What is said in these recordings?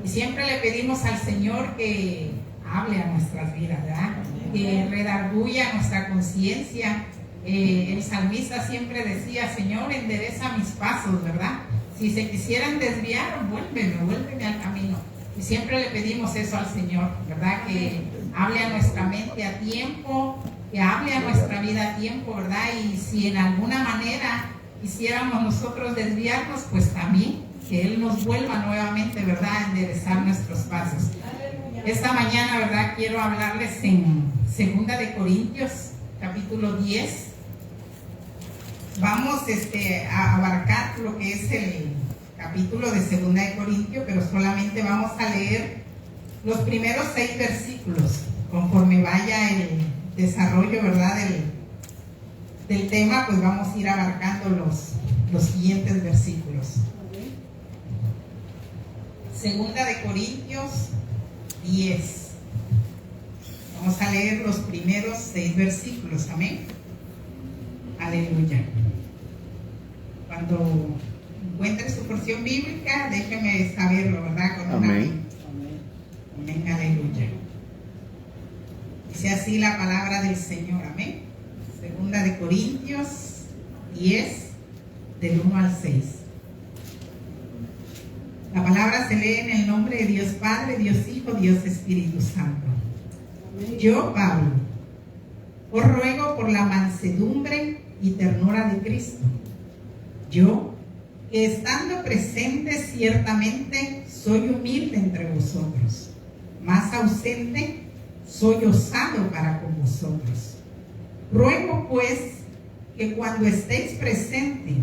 Y siempre le pedimos al Señor que hable a nuestras vidas, ¿verdad? Que redarguya nuestra conciencia. El salmista siempre decía: Señor, endereza mis pasos, ¿verdad? Si se quisieran desviar, vuélveme al camino. Y siempre le pedimos eso al Señor, ¿verdad? Que hable a nuestra mente a tiempo, que hable a nuestra vida a tiempo, ¿verdad? Y si en alguna manera quisiéramos nosotros desviarnos, pues también que Él nos vuelva nuevamente, ¿verdad?, a enderezar nuestros pasos. Esta mañana, ¿verdad?, quiero hablarles en 2 de Corintios, capítulo 10. Vamos a abarcar lo que es el capítulo de 2 de Corintios, pero solamente vamos a leer los primeros 6 versículos, conforme vaya el desarrollo, ¿verdad?, del tema, pues vamos a ir abarcando los siguientes versículos. 2 de Corintios 10. Vamos a leer los primeros 6 versículos. Amén. Aleluya. Cuando encuentre su porción bíblica, déjeme saberlo, ¿verdad? Con amén. Amén. Aleluya. Dice así la palabra del Señor. Amén. 2 de Corintios 10, del 1 al 6. La palabra se lee en el nombre de Dios Padre, Dios Hijo, Dios Espíritu Santo. Yo, Pablo, os ruego por la mansedumbre y ternura de Cristo. Yo, que estando presente ciertamente soy humilde entre vosotros, más ausente soy osado para con vosotros. Ruego pues que cuando esté presente,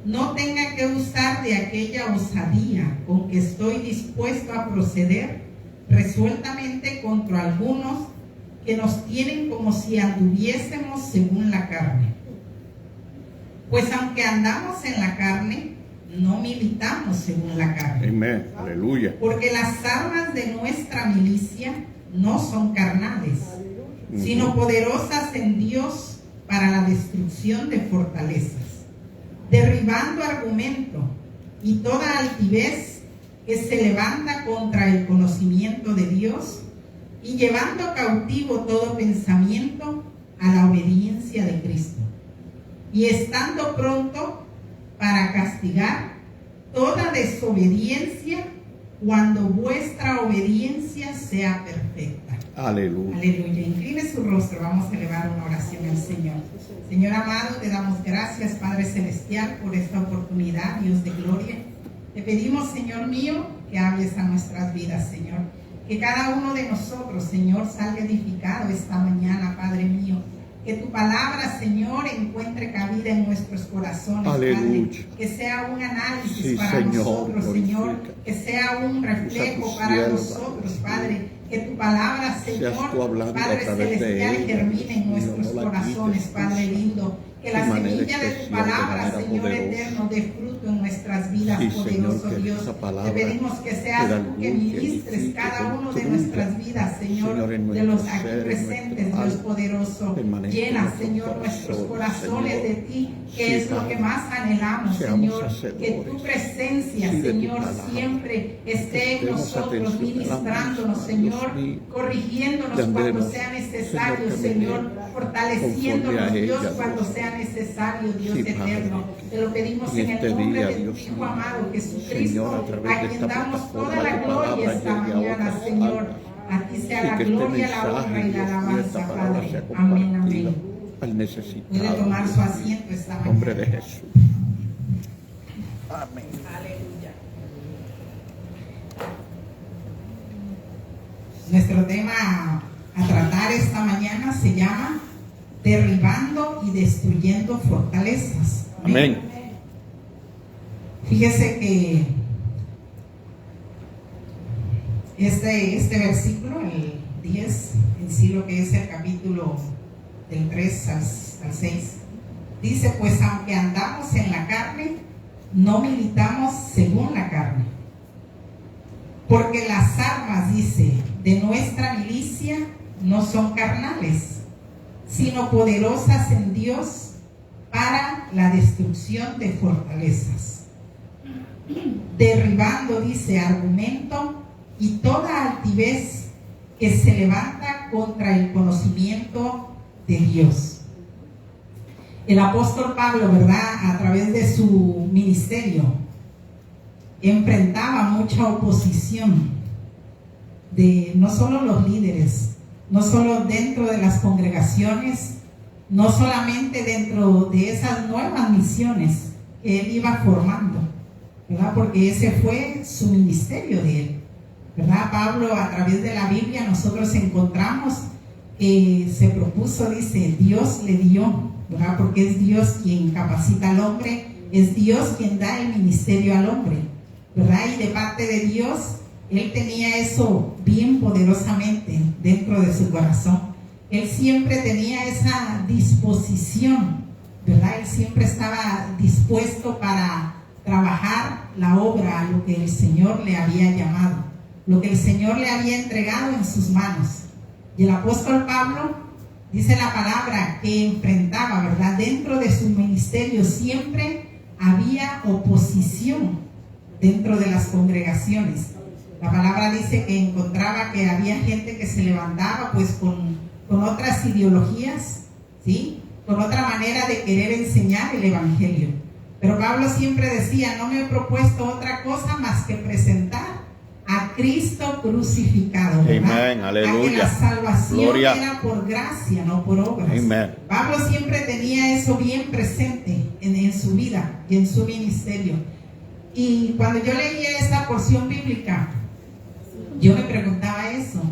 no tenga que usar de aquella osadía con que estoy dispuesto a proceder resueltamente contra algunos que nos tienen como si anduviésemos según la carne. Pues aunque andamos en la carne, no militamos según la carne. Amén. Aleluya. Porque las armas de nuestra milicia no son carnales, sino poderosas en Dios para la destrucción de fortalezas, derribando argumento y toda altivez que se levanta contra el conocimiento de Dios, y llevando cautivo todo pensamiento a la obediencia de Cristo, y estando pronto para castigar toda desobediencia cuando vuestra obediencia sea perfecta. Aleluya. Aleluya. Incline su rostro, vamos a elevar una oración al Señor. Señor amado, te damos gracias, Padre Celestial, por esta oportunidad, Dios de gloria. Te pedimos, Señor mío, que hables a nuestras vidas, Señor. Que cada uno de nosotros, Señor, salga edificado esta mañana, Padre mío. Que tu palabra, Señor, encuentre cabida en nuestros corazones, Aleluya. Padre. Que sea un análisis Sí, para Señor, nosotros, Señor. glorifica. Que sea un reflejo para cielo, nosotros, Padre. Que tu palabra, Señor, tú hablando Padre a través de Celestial, ella, germine en nuestros no la corazones, quites, Padre lindo. Que la de manera semilla de tu especial, palabra, de manera Señor poderosa. eterno, dé fruto en nuestras vidas, Sí, poderoso Señor, que Dios. esa palabra Te pedimos que seas da tú que luz, que ministres edifique, cada que uno de instruya, nuestras vidas, Señor, Señor, en de los nuestro aquí ser, en presentes, nuestro Dios alma, poderoso. permanezca Llena, en nuestro Señor, nuestros corazón, corazones Señor. de ti, que Sí, es lo Padre. que más anhelamos, Seamos Señor. hacedores, Que tu presencia, sí, de tu Señor, palabra. siempre esté en Prestemos nosotros, atención a la ministrándonos, misma, Señor, Dios mío. corrigiéndonos Llamemos, cuando sea necesario, Señor, Señor, fortaleciéndonos, conforme a Dios, ella, cuando Dios. sea necesario, Dios Sí, Padre. eterno. Te lo pedimos En en este el nombre día, de tu Dios Hijo mío. amado, Señor, Jesucristo, a través a de quien esta damos plataforma, toda la tu palabra gloria esta llegue a mañana, otras Señor. almas. A ti sea Y la que este gloria, la mensaje, honra y la Dios mío, alabanza, esta palabra Padre. sea Amén, compartida amén. al necesitado. Puede tomar su Dios mío. asiento esta En mañana. nombre de Jesús. Amén. Aleluya. Nuestro tema a tratar esta mañana se llama derribando y destruyendo fortalezas. Amén. Fíjese que este versículo, el 10, en sí lo que es el capítulo del 3 al 6, dice: pues aunque andamos en la carne, no militamos según la carne. Porque las armas, dice, de nuestra milicia no son carnales, sino poderosas en Dios para la destrucción de fortalezas, derribando, dice, argumento y toda altivez que se levanta contra el conocimiento de Dios. El apóstol Pablo, ¿verdad?, a través de su ministerio, enfrentaba mucha oposición de no solo los líderes, no solo dentro de las congregaciones, no solamente dentro de esas nuevas misiones que él iba formando, ¿verdad? Porque ese fue su ministerio de él, ¿verdad? Pablo, a través de la Biblia, nosotros encontramos que se propuso, dice, Dios le dio, ¿verdad? Porque es Dios quien capacita al hombre, es Dios quien da el ministerio al hombre, ¿verdad? Y de parte de Dios, él tenía eso bien poderosamente dentro de su corazón. Él siempre tenía esa disposición, ¿verdad? Él siempre estaba dispuesto para trabajar la obra, a lo que el Señor le había llamado, lo que el Señor le había entregado en sus manos. Y el apóstol Pablo, dice la palabra, que enfrentaba, ¿verdad? Dentro de su ministerio siempre había oposición dentro de las congregaciones. La palabra dice que encontraba que había gente que se levantaba pues con otras ideologías, ¿sí?, con otra manera de querer enseñar el evangelio. Pero Pablo siempre decía, no me he propuesto otra cosa más que presentar a Cristo crucificado, ¿verdad? Amén, aleluya. A que la salvación Gloria. era por gracia, no por obras. Amén. Pablo siempre tenía eso bien presente en su vida y en su ministerio. Y cuando yo leía esta porción bíblica, yo me preguntaba eso,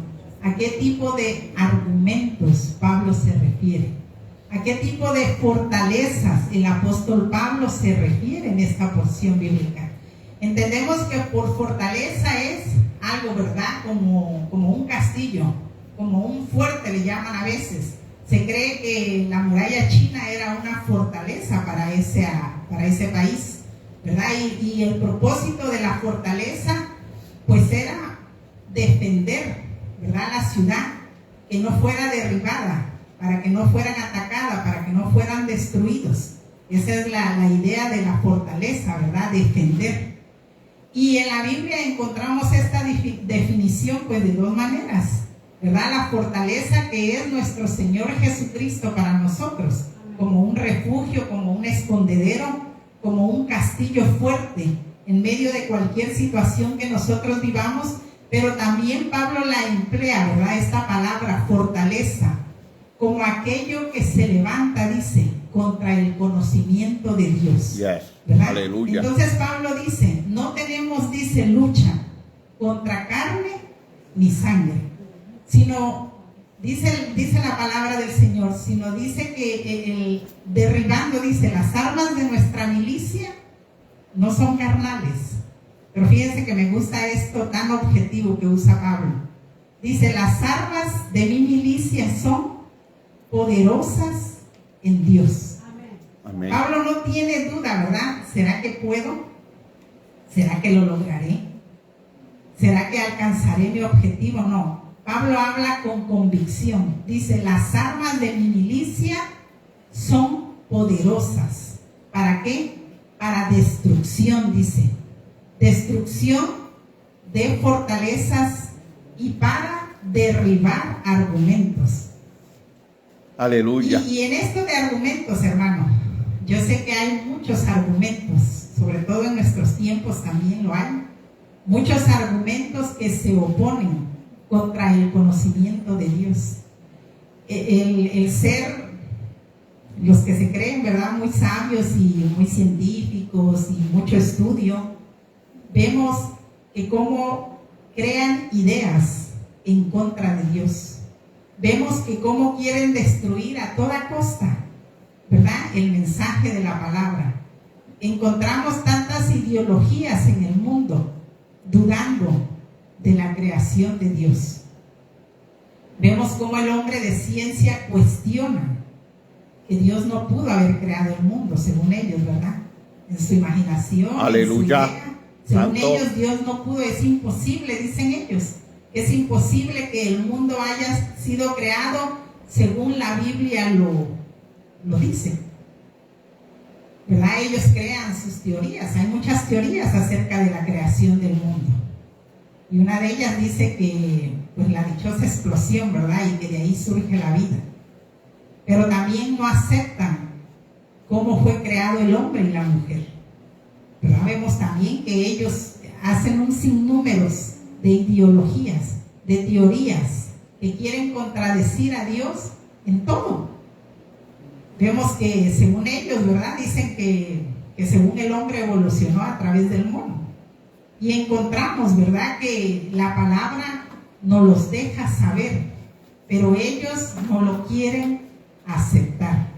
¿a qué tipo de argumentos Pablo se refiere? ¿A qué tipo de fortalezas el apóstol Pablo se refiere en esta porción bíblica? Entendemos que por fortaleza es algo, ¿verdad?, como un castillo, como un fuerte le llaman a veces. Se cree que la muralla china era una fortaleza para ese país, ¿verdad? Y el propósito de la fortaleza pues era defender, ¿verdad?, la ciudad, que no fuera derribada, para que no fueran atacadas, para que no fueran destruidos. Esa es la idea de la fortaleza, ¿verdad?, defender. Y en la Biblia encontramos esta definición pues de dos maneras, ¿verdad? La fortaleza, que es nuestro Señor Jesucristo para nosotros, como un refugio, como un escondedero, como un castillo fuerte en medio de cualquier situación que nosotros vivamos. Pero también Pablo la emplea, ¿verdad?, esta palabra fortaleza, como aquello que se levanta, dice, contra el conocimiento de Dios. Yes. ¿Verdad? Aleluya. Entonces Pablo dice, no tenemos, dice, lucha contra carne ni sangre, sino, dice la palabra del Señor, sino dice que derribando, dice, las armas de nuestra milicia no son carnales. Pero fíjense que me gusta esto tan objetivo que usa Pablo. Dice, las armas de mi milicia son poderosas en Dios. Amén. Pablo no tiene duda, ¿verdad? ¿Será que puedo? ¿Será que lo lograré? ¿Será que alcanzaré mi objetivo? No. Pablo habla con convicción. Dice, las armas de mi milicia son poderosas. ¿Para qué? Para destrucción, dice. Destrucción de fortalezas y para derribar argumentos. Aleluya. Y en esto de argumentos, hermano, yo sé que hay muchos argumentos, sobre todo en nuestros tiempos también lo hay, muchos argumentos que se oponen contra el conocimiento de Dios. El ser, los que se creen, ¿verdad?, muy sabios y muy científicos y mucho estudio, vemos que cómo crean ideas en contra de Dios. Vemos que cómo quieren destruir a toda costa, ¿verdad?, el mensaje de la palabra. Encontramos tantas ideologías en el mundo dudando de la creación de Dios. Vemos cómo el hombre de ciencia cuestiona que Dios no pudo haber creado el mundo, según ellos, ¿verdad? En su imaginación, aleluya, en su idea. Según ellos, Dios no pudo, es imposible, dicen ellos. Es imposible que el mundo haya sido creado según la Biblia lo dice. ¿verdad? Ellos crean sus teorías. Hay muchas teorías acerca de la creación del mundo. Y una de ellas dice que, pues, la dichosa explosión, ¿verdad? Y que de ahí surge la vida. Pero también no aceptan cómo fue creado el hombre y la mujer. Pero vemos también que ellos hacen un sinnúmero de ideologías, de teorías, que quieren contradecir a Dios en todo. Vemos que según ellos, ¿verdad? Dicen que según el hombre evolucionó a través del mono. Y encontramos, ¿verdad?, que la palabra nos los deja saber, pero ellos no lo quieren aceptar.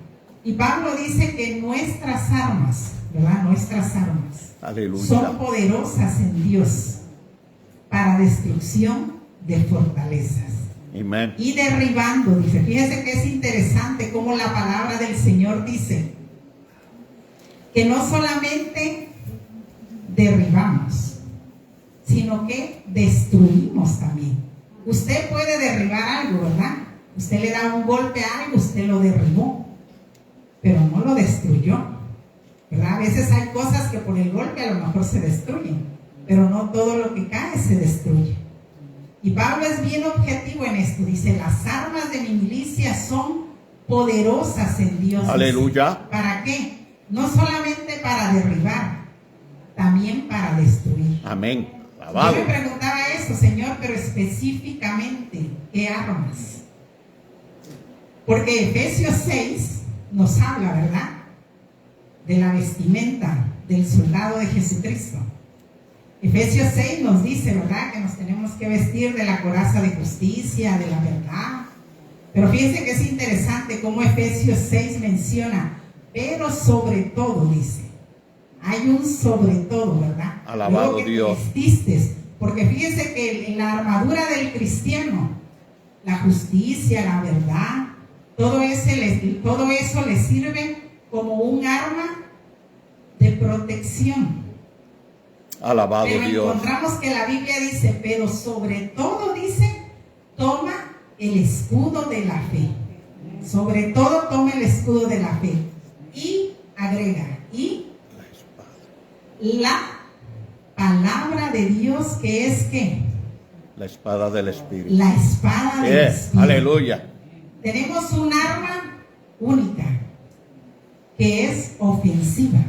Y Pablo dice que nuestras armas, ¿verdad?, nuestras armas, Aleluya, son poderosas en Dios para destrucción de fortalezas. amén. Y derribando, dice, fíjese que es interesante cómo la palabra del Señor dice que no solamente derribamos, sino que destruimos también. Usted puede derribar algo, ¿verdad? Usted le da un golpe a algo, usted lo derribó, pero no lo destruyó, ¿verdad? A veces hay cosas que por el golpe a lo mejor se destruyen, pero no todo lo que cae se destruye. Y Pablo es bien objetivo en esto. Dice, las armas de mi milicia son poderosas en Dios. Aleluya. ¿Para qué? No solamente para derribar, también para destruir. Amén. Alabado. Yo me preguntaba eso, Señor, pero específicamente, ¿qué armas? Porque Efesios 6 nos habla, ¿verdad?, de la vestimenta del soldado de Jesucristo. Efesios 6 nos dice, ¿verdad?, que nos tenemos que vestir de la coraza de justicia, de la verdad. Pero fíjense que es interesante cómo Efesios 6 menciona, pero sobre todo, dice, hay un sobre todo, ¿verdad? Alabado Luego que Dios. te vestistes, porque fíjense que en la armadura del cristiano, la justicia, la verdad, todo eso le sirve como un arma de protección. Alabado Pero Dios. encontramos que la Biblia dice, pero sobre todo dice, toma el escudo de la fe. Sobre todo toma el escudo de la fe. Y agrega, y la palabra de Dios, que es ¿qué? La espada del Espíritu. La espada del Espíritu. Aleluya. Tenemos un arma única, que es ofensiva.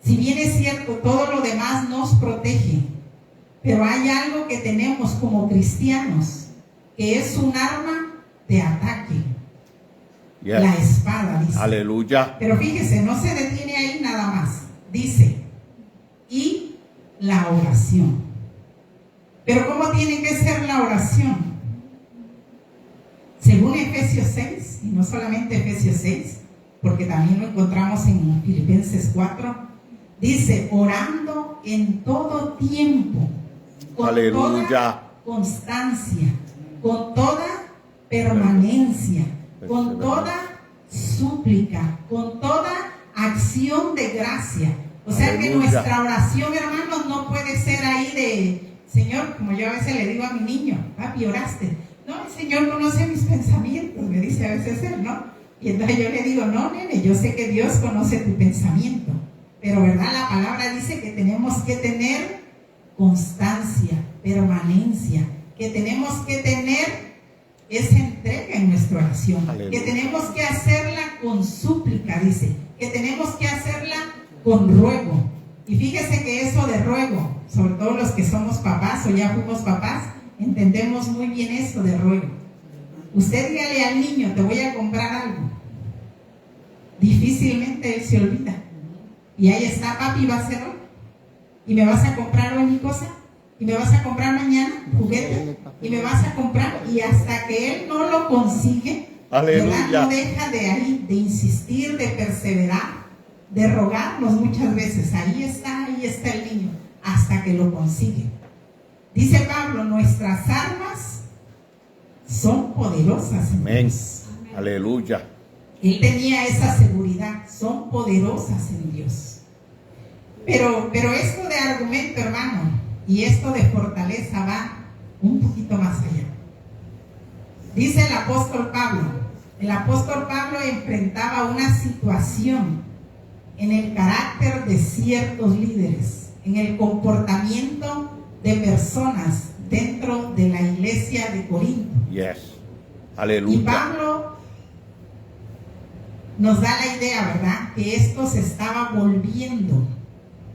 Si bien es cierto, todo lo demás nos protege, pero hay algo que tenemos como cristianos, que es un arma de ataque. Yes. La espada, dice. Aleluya. Pero fíjese, no se detiene ahí nada más. Dice, y la oración. Pero ¿cómo tiene que ser la oración? Según Efesios 6, y no solamente Efesios 6, porque también lo encontramos en Filipenses 4, dice, orando en todo tiempo, con Aleluya. toda constancia, con toda permanencia, con toda súplica, con toda acción de gracia. O sea, Aleluya. que nuestra oración, hermanos, no puede ser ahí de, Señor, como yo a veces le digo a mi niño, papi, oraste. No, el Señor conoce mis pensamientos, me dice a veces él, ¿no? Y entonces yo le digo, no, nene, yo sé que Dios conoce tu pensamiento. Pero, ¿verdad? La palabra dice que tenemos que tener constancia, permanencia, que tenemos que tener esa entrega en nuestra oración, Aleluya. que tenemos que hacerla con súplica, dice, que tenemos que hacerla con ruego. Y fíjese que eso de ruego, sobre todo los que somos papás o ya fuimos papás, entendemos muy bien eso de ruego. Usted dígale al niño, te voy a comprar algo. Difícilmente él se olvida. Y ahí está, papi, va a ser hoy. Y me vas a comprar hoy mi cosa. Y me vas a comprar mañana juguete. Y me vas a comprar. Y hasta que él no lo consigue, ¿verdad? No deja de ahí, de insistir, de perseverar, de rogarnos muchas veces. Ahí está el niño, hasta que lo consigue. Dice Pablo, nuestras armas son poderosas. Amén. Aleluya. Él tenía esa seguridad, son poderosas en Dios. Pero esto de argumento, hermano, y esto de fortaleza va un poquito más allá. Dice el apóstol Pablo enfrentaba una situación en el carácter de ciertos líderes, en el comportamiento de personas dentro de la iglesia de Corinto. Yes. Y Aleluya. Pablo nos da la idea, ¿verdad?, que esto se estaba volviendo,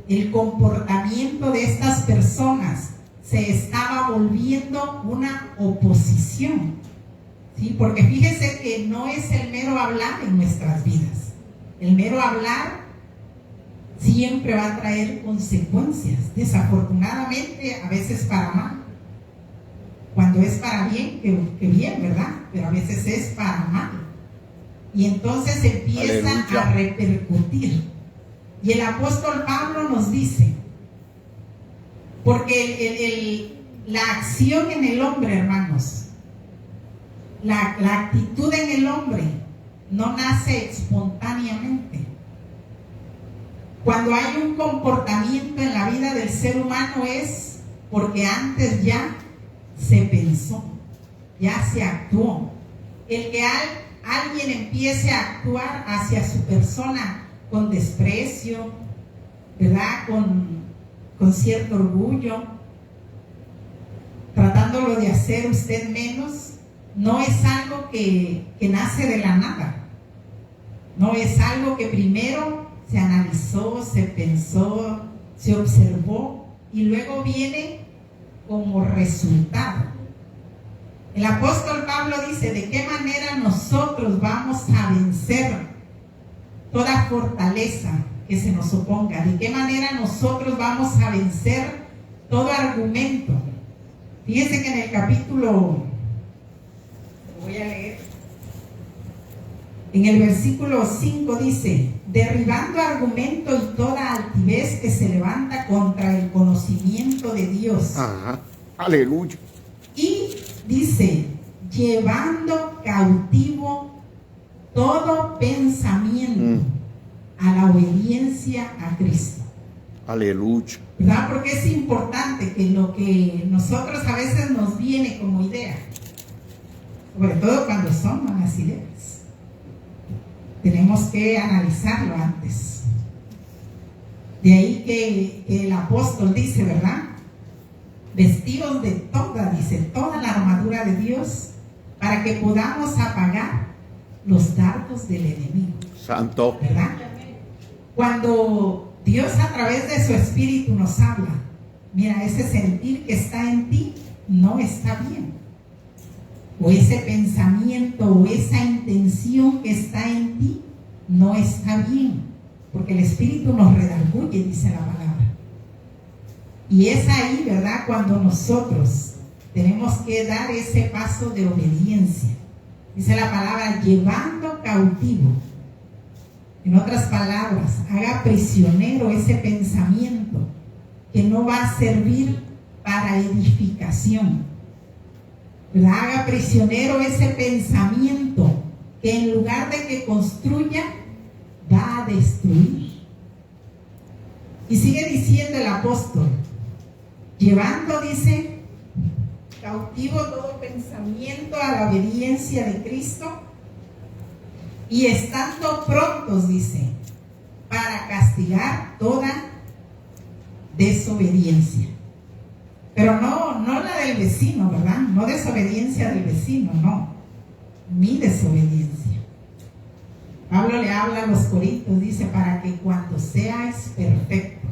el comportamiento de estas personas se estaba volviendo una oposición, ¿sí? Porque fíjese que no es el mero hablar en nuestras vidas. El mero hablar siempre va a traer consecuencias, desafortunadamente, a veces para mal. Cuando es para bien, que bien, ¿verdad? Pero a veces es para mal. Y entonces empieza Aleluya. a repercutir. Y el apóstol Pablo nos dice, porque la acción en el hombre, hermanos, la actitud en el hombre no nace espontáneamente. Cuando hay un comportamiento en la vida del ser humano es porque antes ya se pensó, ya se actuó. El que alguien empiece a actuar hacia su persona con desprecio, ¿verdad?, con cierto orgullo, tratándolo de hacer usted menos, no es algo que nace de la nada. No es algo que primero se analizó, se pensó, se observó y luego viene como resultado. El apóstol Pablo dice, ¿de qué manera nosotros vamos a vencer toda fortaleza que se nos oponga? ¿De qué manera nosotros vamos a vencer todo argumento? Fíjense que en el capítulo, voy a leer, en el versículo 5 dice, derribando argumento y toda altivez que se levanta contra el conocimiento de Dios. Ajá. Aleluya. Y dice, llevando cautivo todo pensamiento a la obediencia a Cristo. Aleluya. ¿Verdad? Porque es importante que lo que nosotros a veces nos viene como idea, sobre todo cuando son malas ideas, tenemos que analizarlo antes. De ahí que el apóstol dice, ¿verdad?, vestidos de toda la armadura de Dios, para que podamos apagar los dardos del enemigo. Santo. ¿Verdad? Cuando Dios a través de su Espíritu nos habla, mira, ese sentir que está en ti no está bien. O ese pensamiento o esa intención que está en ti no está bien. Porque el Espíritu nos redarguye, dice la palabra. Y es ahí, ¿verdad?, cuando nosotros tenemos que dar ese paso de obediencia. Dice la palabra, llevando cautivo. En otras palabras, haga prisionero ese pensamiento que no va a servir para edificación. ¿Verdad? Haga prisionero ese pensamiento que en lugar de que construya, va a destruir. Y sigue diciendo el apóstol, llevando, dice, cautivo todo pensamiento a la obediencia de Cristo, y estando prontos, dice, para castigar toda desobediencia. Pero no la del vecino, ¿verdad? No desobediencia del vecino, no. Mi desobediencia. Pablo le habla a los corintios, dice, para que cuando seas perfecto,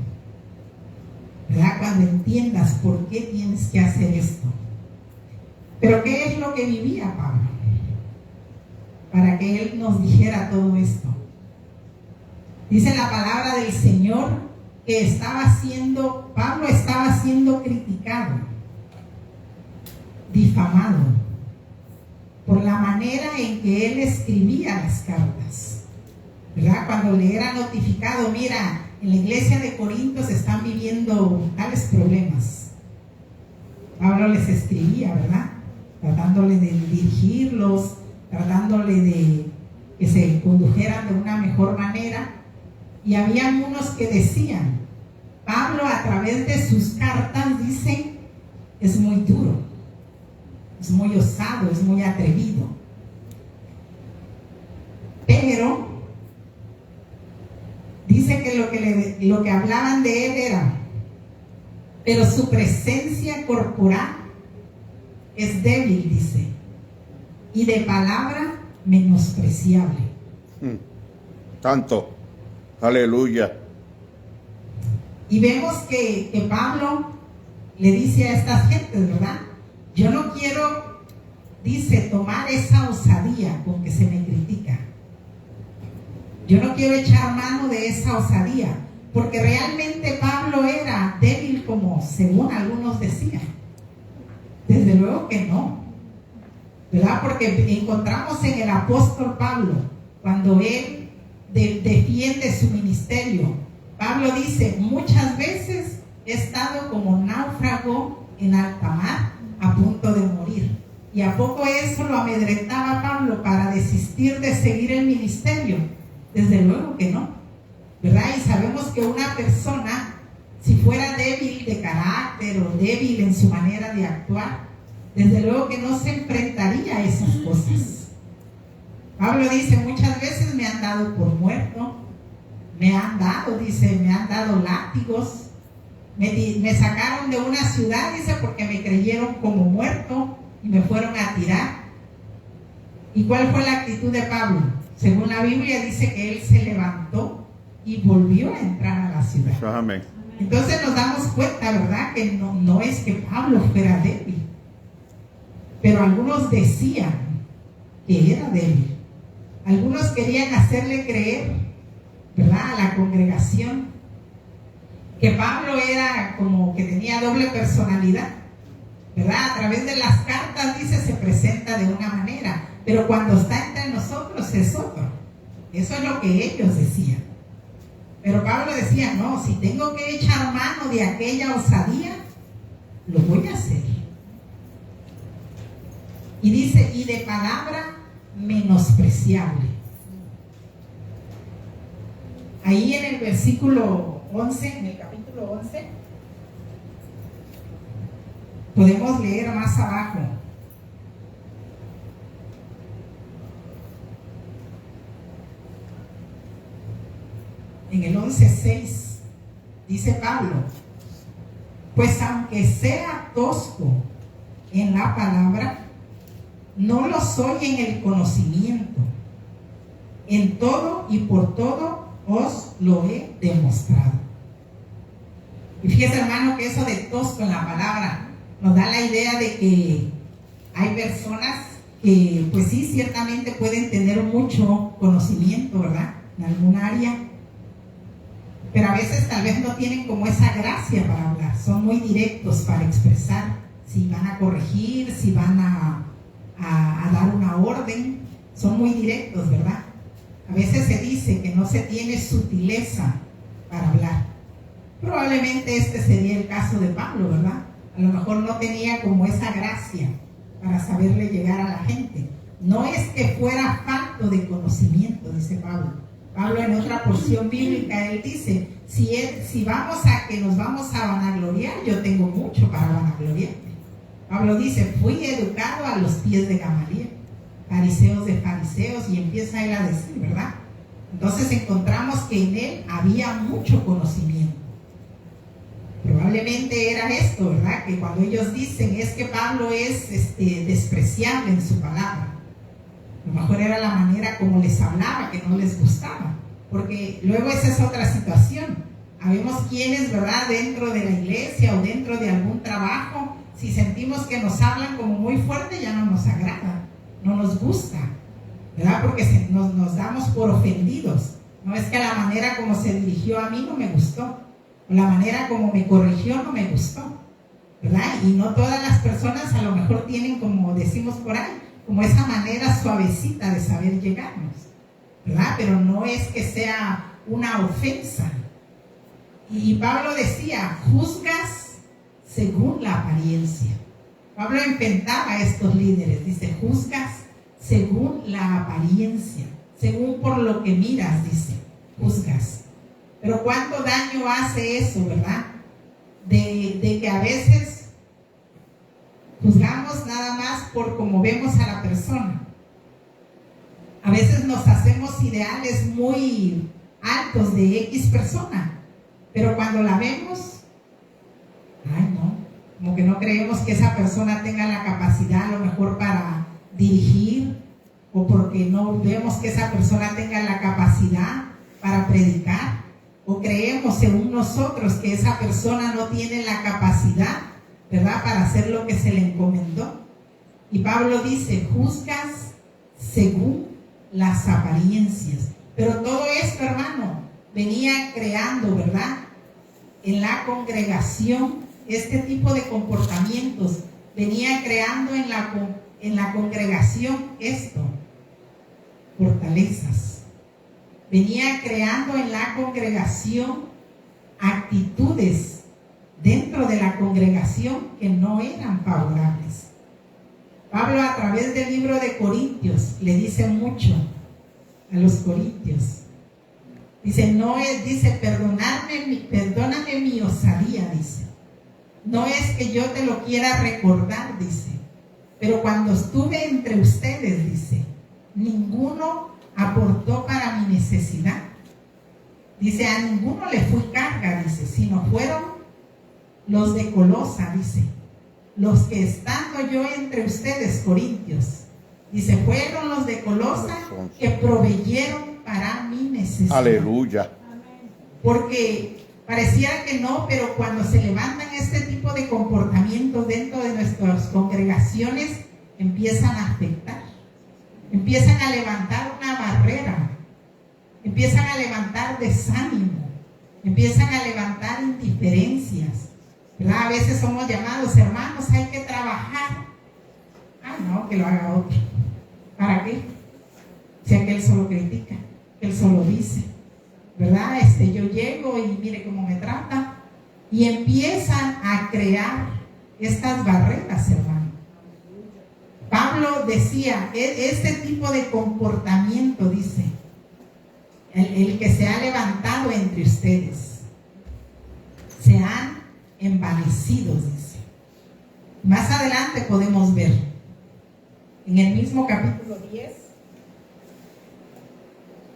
¿verdad?, cuando entiendas por qué tienes que hacer esto. Pero ¿qué es lo que vivía Pablo? Para que él nos dijera todo esto. Dice la palabra del Señor que Pablo estaba siendo criticado, difamado, por la manera en que él escribía las cartas. ¿Verdad? Cuando le era notificado, mira, en la iglesia de Corinto se están viviendo tales problemas. Pablo les escribía, ¿verdad?, tratándole de dirigirlos, tratándole de que se condujeran de una mejor manera. Y habían unos que decían, Pablo a través de sus cartas, dice, es muy duro, es muy osado, es muy atrevido. Pero dice lo que hablaban de él era, pero su presencia corporal es débil, dice, y de palabra menospreciable. Tanto. Aleluya. Y vemos que Pablo le dice a estas gentes, ¿verdad? Yo no quiero, dice, tomar esa osadía con que se me critica. Yo no quiero echar mano de esa osadía, porque realmente Pablo era débil como según algunos decían. Desde luego que no, ¿verdad? Porque encontramos en el apóstol Pablo, cuando él defiende su ministerio, Pablo dice, muchas veces he estado como náufrago en alta mar, a punto de morir. ¿Y a poco eso lo amedrentaba a Pablo para desistir de seguir el ministerio? Desde luego que no, ¿verdad? Y sabemos que una persona, si fuera débil de carácter o débil en su manera de actuar, desde luego que no se enfrentaría a esas cosas. Pablo dice, muchas veces me han dado por muerto, me han dado látigos, me sacaron de una ciudad, dice, porque me creyeron como muerto y me fueron a tirar. ¿Y cuál fue la actitud de Pablo? Según la Biblia dice que él se levantó y volvió a entrar a la ciudad. Amén. Entonces nos damos cuenta, ¿verdad? Que no es que Pablo fuera débil, pero algunos decían que era débil. Algunos querían hacerle creer, ¿verdad?, a la congregación que Pablo era como que tenía doble personalidad, ¿verdad? A través de las cartas, dice, se presenta de una manera, pero cuando está entre nosotros es otro. Eso es lo que ellos decían. Pero Pablo decía, no, si tengo que echar mano de aquella osadía, lo voy a hacer. Y dice, y de palabra menospreciable. Ahí en el versículo 11, en el capítulo 11, podemos leer más abajo. En el 11:6 dice Pablo, pues aunque sea tosco en la palabra, no lo soy en el conocimiento. En todo y por todo os lo he demostrado. Y fíjese, hermano, que eso de tosco en la palabra nos da la idea de que hay personas que, pues sí, ciertamente pueden tener mucho conocimiento, ¿verdad?, en algún área, pero a veces tal vez no tienen como esa gracia para hablar, son muy directos para expresar, si van a corregir, si van a dar una orden, son muy directos, ¿verdad? A veces se dice que no se tiene sutileza para hablar. Probablemente este sería el caso de Pablo, ¿verdad? A lo mejor no tenía como esa gracia para saberle llegar a la gente. No es que fuera falto de conocimiento, dice Pablo. Pablo en otra porción bíblica, él dice, si vamos a que nos vamos a vanagloriar, yo tengo mucho para vanagloriarme. Pablo dice, fui educado a los pies de Gamaliel, fariseos de fariseos, y empieza él a decir, ¿verdad? Entonces encontramos que en él había mucho conocimiento. Probablemente era esto, ¿verdad? Que cuando ellos dicen es que Pablo es despreciable en su palabra, a lo mejor era la manera como les hablaba que no les gustaba, porque luego esa es otra situación. Habemos quienes, ¿verdad?, dentro de la iglesia o dentro de algún trabajo, si sentimos que nos hablan como muy fuerte, ya no nos agrada, no nos gusta, ¿verdad? Porque nos damos por ofendidos. No es que la manera como se dirigió a mí no me gustó, o la manera como me corrigió no me gustó, ¿verdad? Y no todas las personas a lo mejor tienen, como decimos por ahí, como esa manera suavecita de saber llegarnos, ¿verdad? Pero no es que sea una ofensa. Y Pablo decía, juzgas según la apariencia. Pablo enfrentaba a estos líderes, dice, juzgas según la apariencia, según por lo que miras, dice, juzgas. Pero cuánto daño hace eso, ¿verdad? De que a veces juzgamos nada más por cómo vemos a la persona. A veces nos hacemos ideales muy altos de X persona, Pero cuando la vemos, ay no, como que no creemos que esa persona tenga la capacidad a lo mejor para dirigir, o porque no vemos que esa persona tenga la capacidad para predicar, o creemos según nosotros que esa persona no tiene la capacidad, ¿verdad?, para hacer lo que se le encomendó. Y Pablo dice, juzgas según las apariencias. Pero todo esto, hermano, venía creando, ¿verdad?, en la congregación este tipo de comportamientos. Venía creando en la congregación esto, fortalezas. Venía creando en la congregación actitudes dentro de la congregación que no eran favorables. Pablo, a través del libro de Corintios, le dice mucho a los corintios. Dice, perdóname mi osadía, dice. No es que yo te lo quiera recordar, dice, pero cuando estuve entre ustedes, dice, ninguno aportó para mi necesidad. Dice, a ninguno le fui carga, dice, sino fueron los de Colosa, dice, los que estando yo entre ustedes, corintios, dice, fueron los de Colosa que proveyeron para mi necesidad. Aleluya. Porque pareciera que no, pero cuando se levantan este tipo de comportamientos dentro de nuestras congregaciones, empiezan a afectar, empiezan a levantar una barrera, empiezan a levantar desánimo, empiezan a levantar indiferencias, ¿verdad? A veces somos llamados, hermanos, hay que trabajar. Ah, no, que lo haga otro. ¿Para qué? O sea, que él solo critica, que él solo dice, ¿verdad? Yo llego y mire cómo me trata, y empiezan a crear estas barreras, hermano. Pablo decía, este tipo de comportamiento, dice, el que se ha levantado entre ustedes, se han envanecido, dice. Más adelante podemos ver, en el mismo capítulo 10,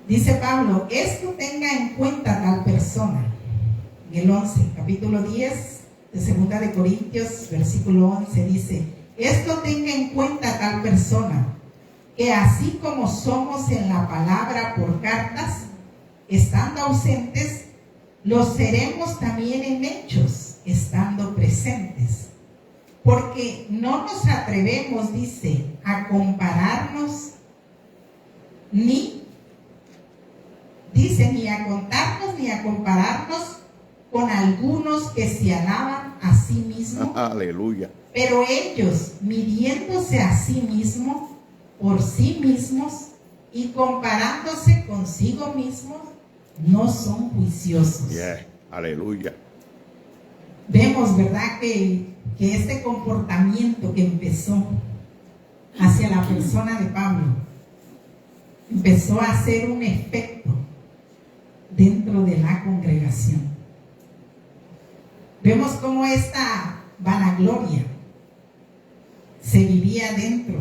dice Pablo, esto tenga en cuenta tal persona. En el 11, capítulo 10 de 2 de Corintios, versículo 11, dice, esto tenga en cuenta tal persona, que así como somos en la palabra por cartas, estando ausentes, lo seremos también en hechos, estando presentes. Porque no nos atrevemos, dice, a compararnos, ni a contarnos ni a compararnos con algunos que se alaban a sí mismos. Aleluya. Pero ellos, midiéndose a sí mismos, por sí mismos, y comparándose consigo mismos, no son juiciosos. Yeah. Aleluya. Vemos, ¿verdad?, que este comportamiento que empezó hacia la persona de Pablo empezó a hacer un efecto dentro de la congregación. Vemos cómo esta vanagloria se vivía dentro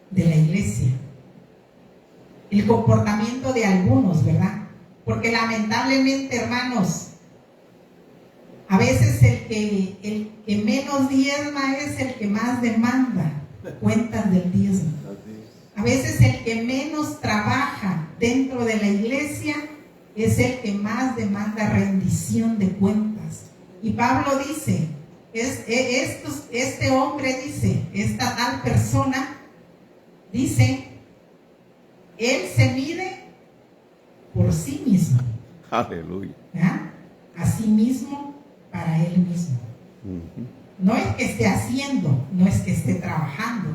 de la iglesia. El comportamiento de algunos, ¿verdad? Porque lamentablemente, hermanos, a veces el que menos diezma es el que más demanda cuentas del diezmo. A veces el que menos trabaja dentro de la iglesia es el que más demanda rendición de cuentas. Y Pablo dice, este hombre dice, esta tal persona, dice, él se mide por sí mismo. Aleluya. ¿Ya? A sí mismo, para él mismo. No es que esté haciendo, no es que esté trabajando,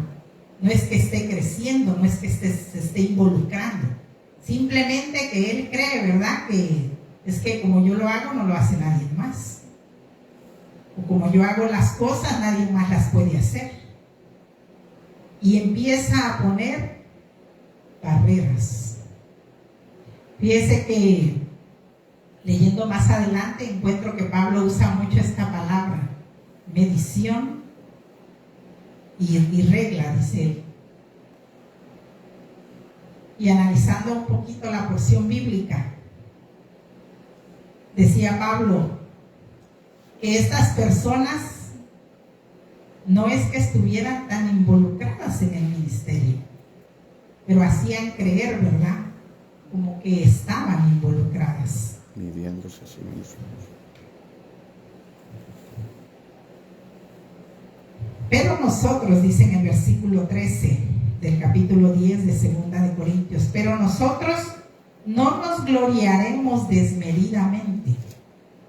no es que esté creciendo, no es que se esté involucrando. Simplemente que él cree, ¿verdad?, que es que como yo lo hago, no lo hace nadie más. O como yo hago las cosas, nadie más las puede hacer. Y empieza a poner barreras. Fíjese que leyendo más adelante encuentro que Pablo usa mucho esta palabra, medición y regla, dice él. Y analizando un poquito la porción bíblica, decía Pablo, que estas personas no es que estuvieran tan involucradas en el ministerio, pero hacían creer, ¿verdad?, como que estaban involucradas. Midiéndose a sí mismos. Pero nosotros, dice en el versículo 13 del capítulo 10 de 2 de Corintios, pero nosotros no nos gloriaremos desmedidamente,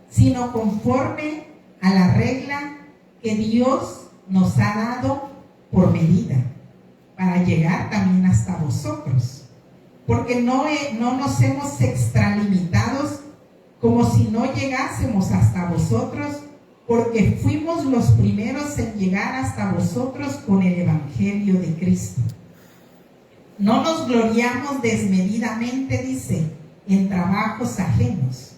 sino conforme a la regla que Dios nos ha dado por medida, para llegar también hasta vosotros. Porque no nos hemos extralimitados como si no llegásemos hasta vosotros, porque fuimos los primeros en llegar hasta vosotros con el Evangelio de Cristo. No nos gloriamos desmedidamente, dice, en trabajos ajenos,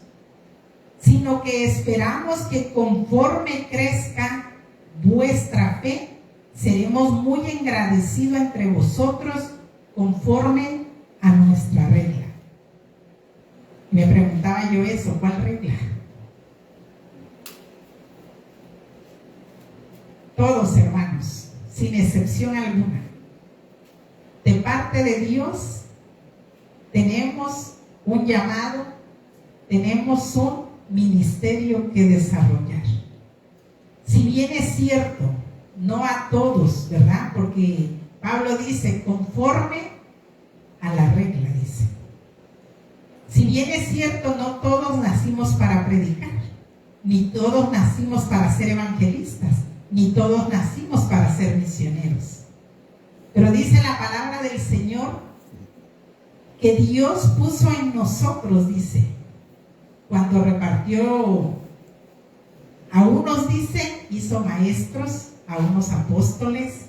sino que esperamos que conforme crezca vuestra fe, seremos muy agradecidos entre vosotros conforme a nuestra regla. Me preguntaba yo eso, ¿cuál regla? Todos, hermanos, sin excepción alguna, de parte de Dios, tenemos un llamado, tenemos un ministerio que desarrollar. Si bien es cierto, no a todos, ¿verdad? Porque Pablo dice, conforme a la regla, dice. Si bien es cierto, no todos nacimos para predicar, ni todos nacimos para ser evangelistas, ni todos nacimos para ser misioneros. Pero dice la palabra del Señor que Dios puso en nosotros, dice, cuando repartió a unos, dice, hizo maestros, a unos apóstoles,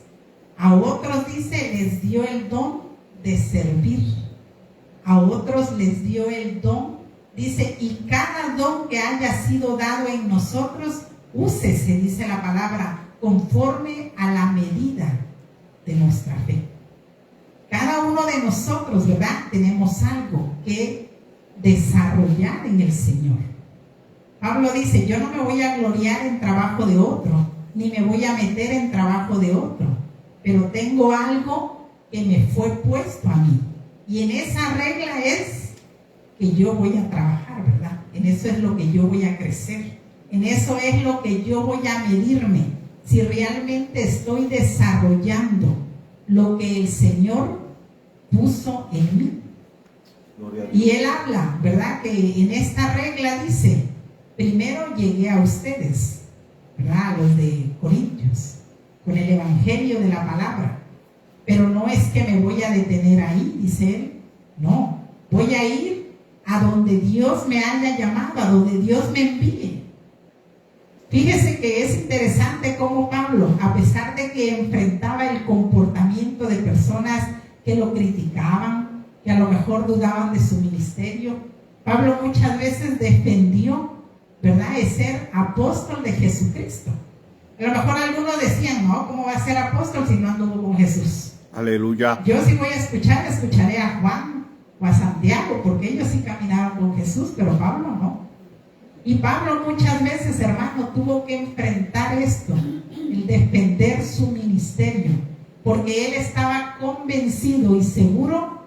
a otros, dice, les dio el don de servir, a otros les dio el don, dice, y cada don que haya sido dado en nosotros, úsese, dice la palabra, conforme a la medida de nuestra fe. Cada uno de nosotros, ¿verdad?, tenemos algo que desarrollar en el Señor. Pablo dice, yo no me voy a gloriar en trabajo de otro, ni me voy a meter en trabajo de otro, pero tengo algo que me fue puesto a mí. Y en esa regla es que yo voy a trabajar, ¿verdad? En eso es lo que yo voy a crecer. En eso es lo que yo voy a medirme. Si realmente estoy desarrollando lo que el Señor puso en mí. Y Él habla, ¿verdad? Que en esta regla dice, primero llegué a ustedes, ¿verdad?, a los de Corintios, con el Evangelio de la palabra. Pero no es que me voy a detener ahí, dice Él. No, voy a ir a donde Dios me haya llamado, a donde Dios me envíe. Fíjese que es interesante cómo Pablo, a pesar de que enfrentaba el comportamiento de personas que lo criticaban, que a lo mejor dudaban de su ministerio, Pablo muchas veces defendió, ¿verdad?, de ser apóstol de Jesucristo. Pero a lo mejor algunos decían, no, ¿cómo va a ser apóstol si no anduvo con Jesús? Aleluya. Yo si voy a escuchar, escucharé a Juan o a Santiago, porque ellos sí caminaban con Jesús, pero Pablo no. Y Pablo muchas veces, hermano, tuvo que enfrentar esto, el defender su ministerio, porque él estaba convencido y seguro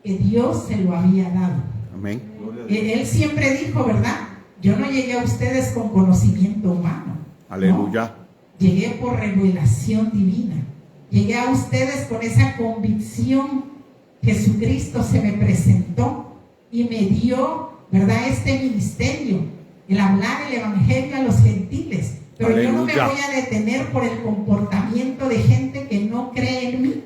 que Dios se lo había dado. Amén. Él siempre dijo, ¿verdad?, yo no llegué a ustedes con conocimiento humano. Aleluya. No, llegué por revelación divina. Llegué a ustedes con esa convicción. Jesucristo se me presentó y me dio, ¿verdad?, este ministerio, el hablar el Evangelio a los gentiles. Pero aleluya, yo no me voy a detener por el comportamiento de gente que no cree en mí.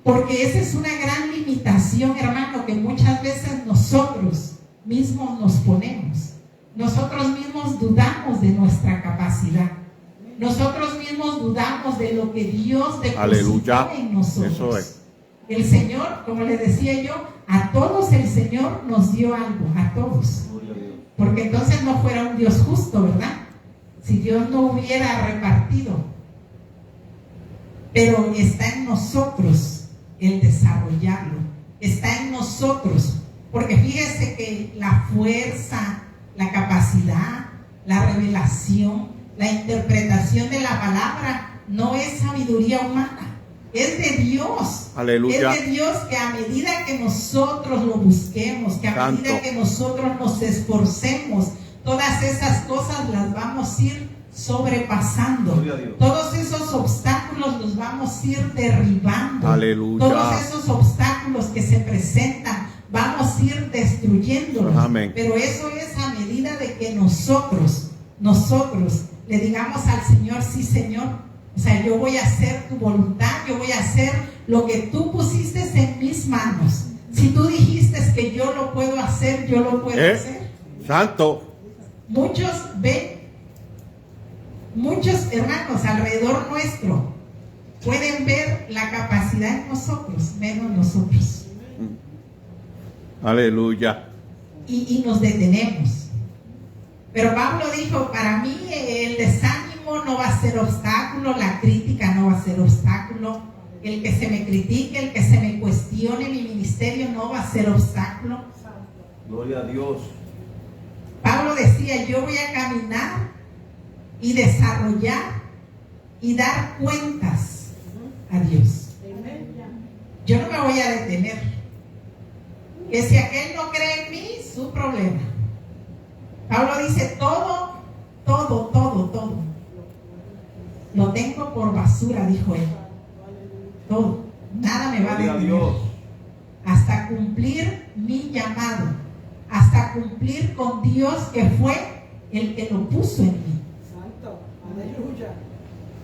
Porque esa es una gran limitación, hermano, que muchas veces nosotros mismos nos ponemos. Nosotros mismos dudamos de nuestra capacidad. Nosotros mismos dudamos de lo que Dios depositó en nosotros. Eso es. El Señor, como les decía yo, a todos el Señor nos dio algo, a todos. Porque entonces no fuera un Dios justo, ¿verdad? Si Dios no hubiera repartido. Pero está en nosotros el desarrollarlo. Está en nosotros. Porque fíjese que la fuerza, la capacidad, la revelación, la interpretación de la palabra no es sabiduría humana, es de Dios. Aleluya. Es de Dios, que a medida que nosotros lo busquemos, que a medida que nosotros nos esforcemos, todas esas cosas las vamos a ir sobrepasando. Todos esos obstáculos los vamos a ir derribando. Aleluya. Todos esos obstáculos que se presentan vamos a ir destruyéndolos. Amén. Pero eso es a medida de que nosotros le digamos al Señor: sí, Señor, o sea, yo voy a hacer tu voluntad, yo voy a hacer lo que tú pusiste en mis manos. Si tú dijiste que yo lo puedo hacer, yo lo puedo hacer. Santo. Muchos hermanos alrededor nuestro pueden ver la capacidad en nosotros, menos nosotros. Aleluya. Y nos detenemos. Pero Pablo dijo: para mí el desánimo no va a ser obstáculo, la crítica no va a ser obstáculo, el que se me critique, el que se me cuestione mi ministerio no va a ser obstáculo. Gloria a Dios. Pablo decía: yo voy a caminar y desarrollar y dar cuentas a Dios. Yo no me voy a detener. Que si aquel no cree en mí, su problema. Pablo dice: todo lo tengo por basura, dijo él. Todo, nada me va a detener hasta cumplir mi llamado, hasta cumplir con Dios, que fue el que lo puso en mí. Santo, aleluya.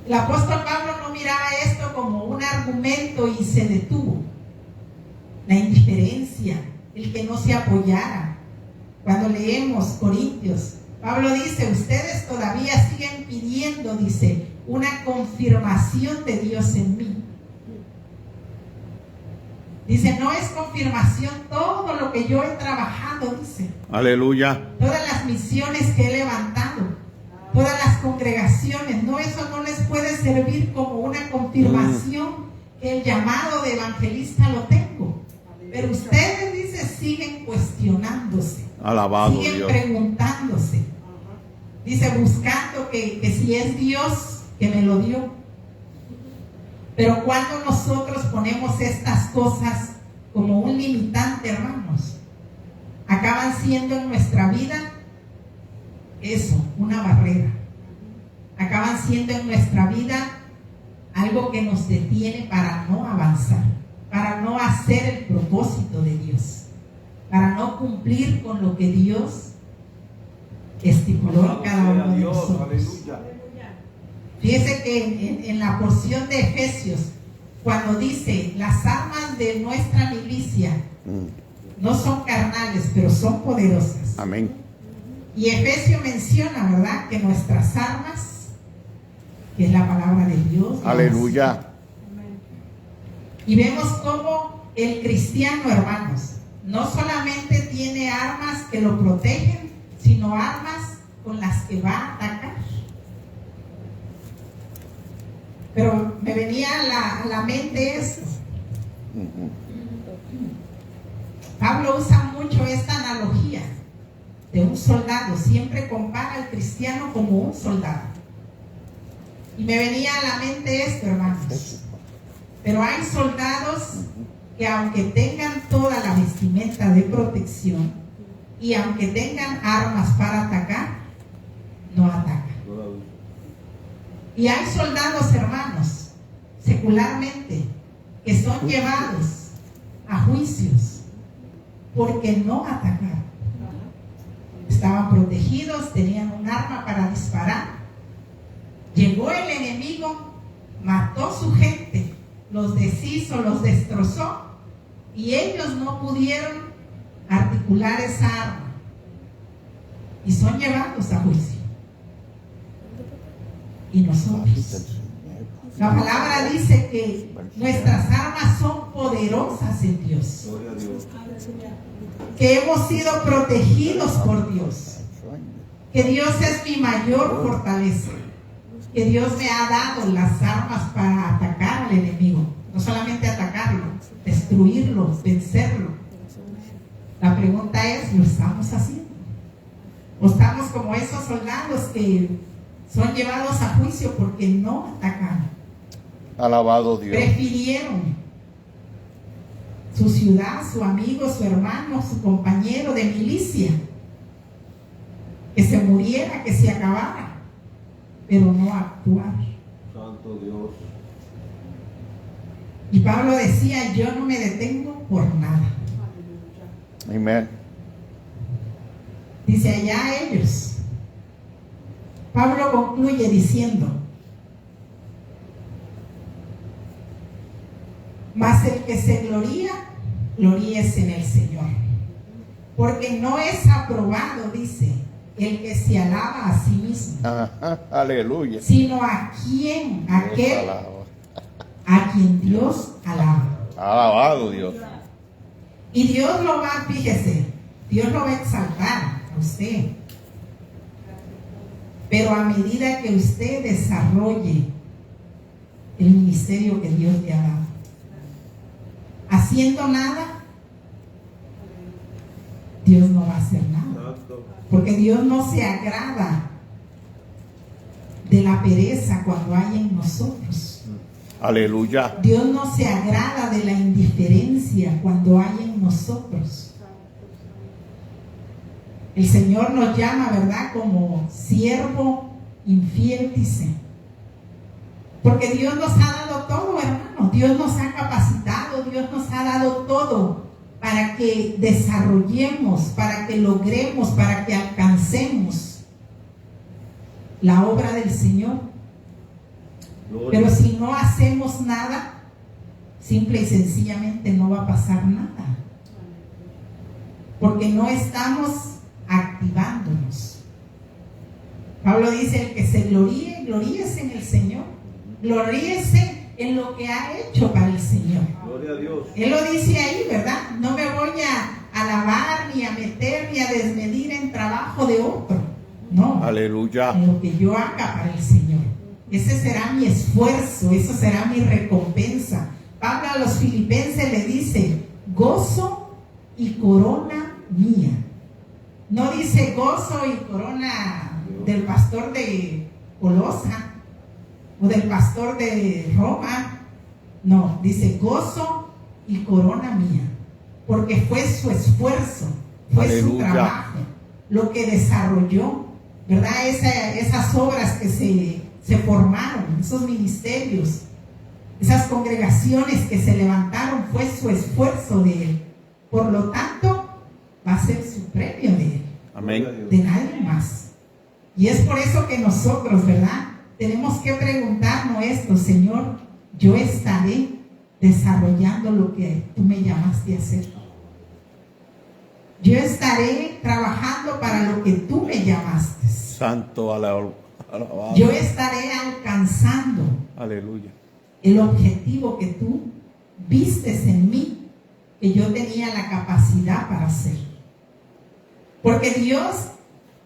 El apóstol Pablo no miraba esto como un argumento y se detuvo. La indiferencia, el que no se apoyara. Cuando leemos Corintios, Pablo dice: ustedes todavía siguen pidiendo, dice, una confirmación de Dios en mí. Dice: no es confirmación todo lo que yo he trabajado, dice. Aleluya. Todas las misiones que he levantado, todas las congregaciones, no, eso no les puede servir como una confirmación que el llamado de evangelista lo tengo. Pero ustedes, dice, siguen cuestionándose. Alabado siguen Dios. Preguntándose. Dice: buscando que si es Dios que me lo dio. Pero cuando nosotros ponemos estas cosas como un limitante, hermanos, acaban siendo en nuestra vida eso, una barrera. Acaban siendo en nuestra vida algo que nos detiene para no avanzar, para no hacer el propósito de Dios, para no cumplir con lo que Dios estipuló en cada uno de nosotros. Aleluya. Fíjese que en la porción de Efesios, cuando dice: las armas de nuestra milicia no son carnales, pero son poderosas. Amén. Y Efesios menciona, ¿verdad?, que nuestras armas, que es la palabra de Dios. Aleluya. Y vemos cómo el cristiano, hermanos, no solamente tiene armas que lo protegen, sino armas con las que va a atacar. Pero me venía a la mente esto. Pablo usa mucho esta analogía de un soldado. Siempre compara al cristiano como un soldado. Y me venía a la mente esto, hermanos. Pero hay soldados que, aunque tengan toda la vestimenta de protección y aunque tengan armas para atacar, no atacan. Y hay soldados, hermanos, secularmente, que son llevados a juicios porque no atacaron. Estaban protegidos, tenían un arma para disparar. Llegó el enemigo, mató su gente, los deshizo, los destrozó, y ellos no pudieron articular esa arma y son llevados a juicio. Y nosotros, la palabra dice que nuestras armas son poderosas en Dios, Gloria a Dios. que hemos sido protegidos por Dios, que Dios es mi mayor fortaleza, que Dios me ha dado las armas para atacar al enemigo, no solamente atacarlo, destruirlo, vencerlo. La pregunta es: ¿lo estamos haciendo? O estamos como esos soldados que son llevados a juicio porque no atacaron. Alabado Dios. Prefirieron su ciudad, su amigo, su hermano, su compañero de milicia, que se muriera, que se acabara, pero no actuar. Santo Dios. Y Pablo decía, yo no me detengo por nada. Amén. Dice allá ellos. Pablo concluye diciendo, mas el que se gloría, gloríese en el Señor. Porque no es aprobado, dice, el que se alaba a sí mismo, Ajá, aleluya. sino a quien, Dios aquel alaba. a quien Dios alaba. Alabado Dios. Y Dios lo va, fíjese, Dios lo va a exaltar a usted. Pero a medida que usted desarrolle el ministerio que Dios le ha dado, haciendo nada, Dios no va a hacer nada. Santo. Porque Dios no se agrada de la pereza cuando hay en nosotros. Aleluya. Dios no se agrada de la indiferencia cuando hay en nosotros. El Señor nos llama, ¿verdad?, como siervo infiel, dice. Porque Dios nos ha dado todo, hermano. Dios nos ha capacitado, Dios nos ha dado todo para que desarrollemos, para que logremos, para que alcancemos la obra del Señor. Gloria. Pero si no hacemos nada, simple y sencillamente no va a pasar nada. Porque no estamos activándonos. Pablo dice, el que se gloríe, gloríese en el Señor. Gloríese en lo que ha hecho para el Señor. Gloria a Dios. Él lo dice ahí, ¿verdad? No me voy a alabar, ni a meter, ni a desmedir en trabajo de otro. No. Aleluya. En lo que yo haga para el Señor. Ese será mi esfuerzo, eso será mi recompensa. Pablo a los filipenses le dice, gozo y corona mía. No dice gozo y corona del pastor de Colosa o del pastor de Roma. No, dice gozo y corona mía. Porque fue su esfuerzo, fue su Aleluya. trabajo, lo que desarrolló, ¿verdad? Esas obras que se formaron, esos ministerios, esas congregaciones que se levantaron, fue su esfuerzo de él. Por lo tanto, va a ser su premio de él, Amén. de nadie más. Y es por eso que nosotros, ¿verdad?, tenemos que preguntarnos esto: Señor, yo estaré desarrollando lo que tú me llamaste a hacer. Yo estaré trabajando para lo que tú me llamaste. Santo alabado. Yo estaré alcanzando Aleluya. el objetivo que tú vistes en mí, que yo tenía la capacidad para hacer. Porque Dios,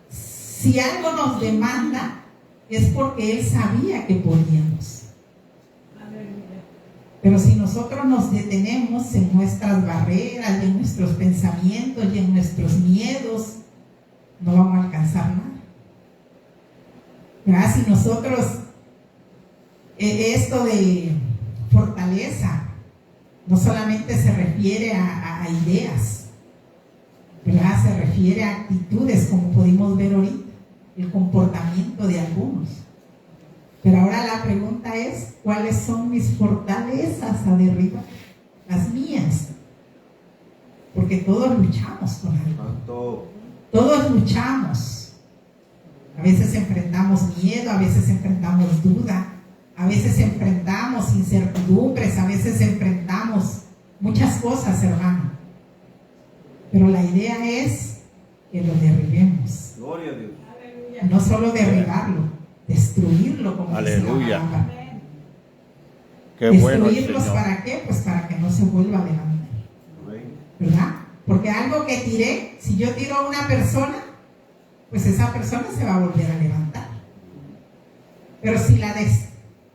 si algo nos demanda, es porque Él sabía que podíamos. Pero si nosotros nos detenemos en nuestras barreras, y en nuestros pensamientos, y en nuestros miedos, no vamos a alcanzar nada. ¿Verdad? Si nosotros, esto de fortaleza, no solamente se refiere a ideas, ¿verdad? Se refiere a actitudes, como pudimos ver ahorita, el comportamiento de algunos. Pero ahora la pregunta es, ¿cuáles son mis fortalezas a derribar? Las mías. Porque todos luchamos con algo. Santo. Todos luchamos. A veces enfrentamos miedo, a veces enfrentamos duda, a veces enfrentamos incertidumbres, a veces enfrentamos muchas cosas, hermano. Pero la idea es que lo derribemos. Gloria a Dios. No solo derribarlo, destruirlo, como dice la Aleluya. palabra. Qué bueno el ¿Destruirlos Señor. para qué? Pues para que no se vuelva a levantar, Amén. ¿verdad? Porque algo que tiré, si yo tiro a una persona, pues esa persona se va a volver a levantar. Pero si la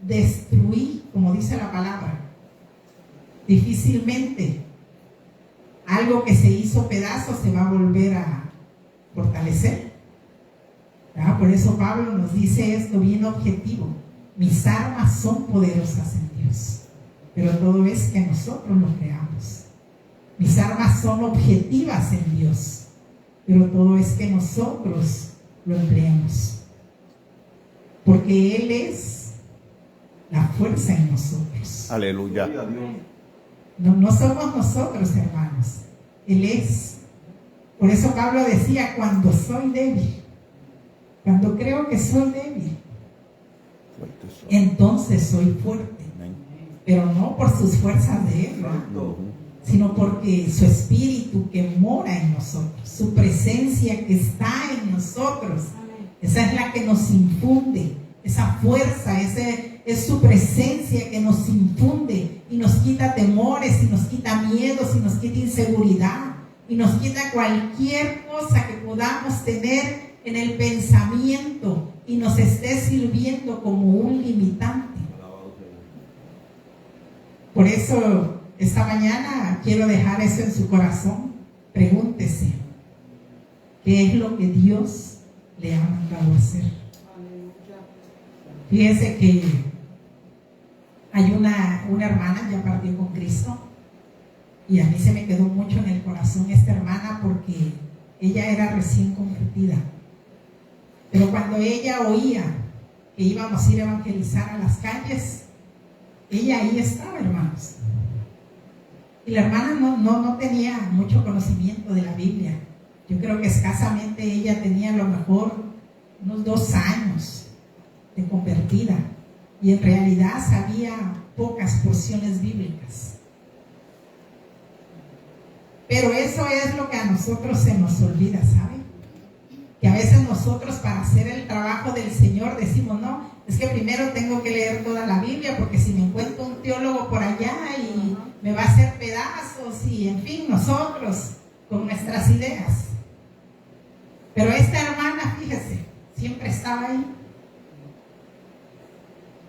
destruí, como dice la palabra, difícilmente algo que se hizo pedazos se va a volver a fortalecer. Por eso Pablo nos dice esto bien objetivo. Mis armas son poderosas en Dios, pero todo es que nosotros lo creamos. Mis armas son objetivas en Dios, pero todo es que nosotros lo empleemos. Porque Él es la fuerza en nosotros. Aleluya. Gloria a Dios. No somos nosotros, hermanos. Él es. Por eso Pablo decía, cuando soy débil, cuando creo que soy débil, Fuerte soy. entonces soy fuerte. Amén. Pero no por sus fuerzas de Él, Santo. sino porque su espíritu que mora en nosotros, su presencia que está en nosotros, esa es la que nos infunde, esa fuerza, es su presencia que nos infunde y nos quita temores y nos quita miedos y nos quita inseguridad y nos quita cualquier cosa que podamos tener en el pensamiento y nos esté sirviendo como un limitante. Alabado sea. Por eso esta mañana quiero dejar eso en su corazón. Pregúntese, ¿qué es lo que Dios le ha mandado a hacer? Fíjese que hay una hermana, ya partió con Cristo, y a mí se me quedó mucho en el corazón esta hermana porque ella era recién convertida. Pero cuando ella oía que íbamos a ir a evangelizar a las calles, ella ahí estaba, hermanos. Y la hermana no tenía mucho conocimiento de la Biblia. Yo creo que escasamente ella tenía a lo mejor unos 2 años de convertida. Y en realidad sabía pocas porciones bíblicas. Pero eso es lo que a nosotros se nos olvida, ¿sabe? Que a veces nosotros para hacer el trabajo del Señor decimos, no, es que primero tengo que leer toda la Biblia porque si me encuentro un teólogo por allá y me va a hacer pedazos y en fin, nosotros con nuestras ideas. Pero esta hermana, fíjese, siempre estaba ahí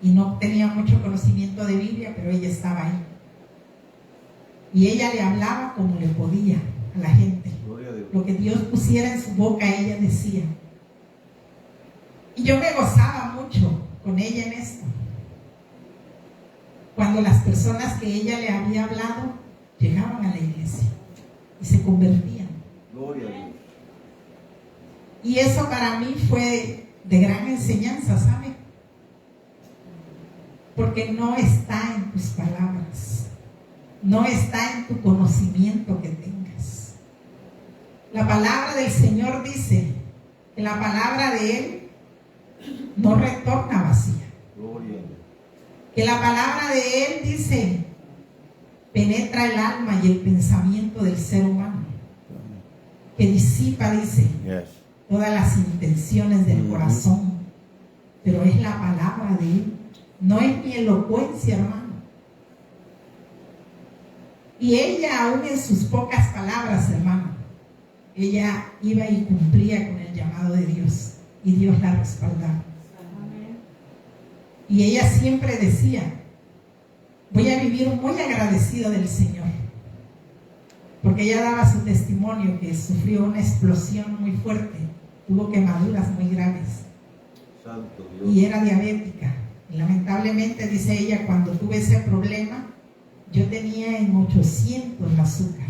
y no tenía mucho conocimiento de Biblia, pero ella estaba ahí. Y ella le hablaba como le podía a la gente. Gloria a Dios. Lo que Dios pusiera en su boca, ella decía. Y yo me gozaba mucho con ella en esto. Cuando las personas que ella le había hablado llegaban a la iglesia y se convertían. Gloria a Dios. Y eso para mí fue de gran enseñanza, ¿sabe? Porque no está en tus palabras, no está en tu conocimiento que tengas. La palabra del Señor dice que la palabra de Él no retorna vacía. Gloria a Dios. Que la palabra de Él dice, penetra el alma y el pensamiento del ser humano. Que disipa, dice, Yes. todas las intenciones del corazón. Pero es la palabra de Él. No es mi elocuencia, hermano. Y ella, aún en sus pocas palabras, hermano, ella iba y cumplía con el llamado de Dios. Y Dios la respaldaba. Y ella siempre decía, voy a vivir muy agradecida del Señor. Porque ella daba su testimonio que sufrió una explosión muy fuerte. Tuvo quemaduras muy graves. Santo Dios. Y era diabética. Y lamentablemente, dice ella, cuando tuve ese problema, yo tenía en 800 el azúcar.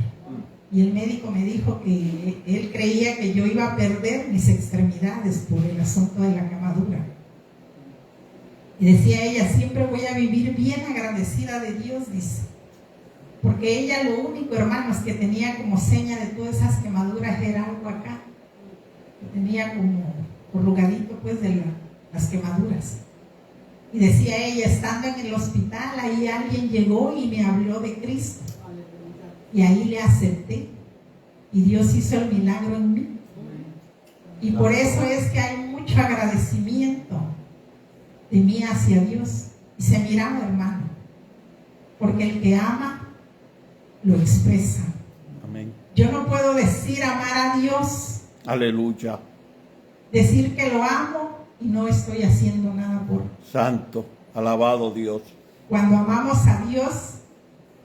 Y el médico me dijo que él creía que yo iba a perder mis extremidades por el asunto de la quemadura. Y decía ella, siempre voy a vivir bien agradecida de Dios, dice. Porque ella lo único, hermanos, que tenía como seña de todas esas quemaduras era algo acá. Que tenía como corrugadito pues de las quemaduras. Y decía ella, estando en el hospital, ahí alguien llegó y me habló de Cristo. Y ahí le acepté. Y Dios hizo el milagro en mí. Y por eso es que hay mucho agradecimiento de mí hacia Dios. Y se miraba, hermano. Porque el que ama, lo expresa. Amén. Yo no puedo decir amar a Dios, Aleluya. decir que lo amo y no estoy haciendo nada por él. Santo. Alabado Dios. Cuando amamos a Dios,